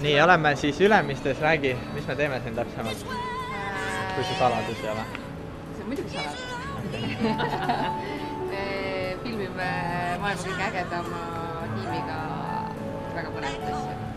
Nii, oleme siis Ülemistes, räägi, mis me teeme siin täpsemalt, kui see saladus ei ole? See on muidugi saladus. Me filmime maailma kõige ägedama tiimiga väga põnevat asja.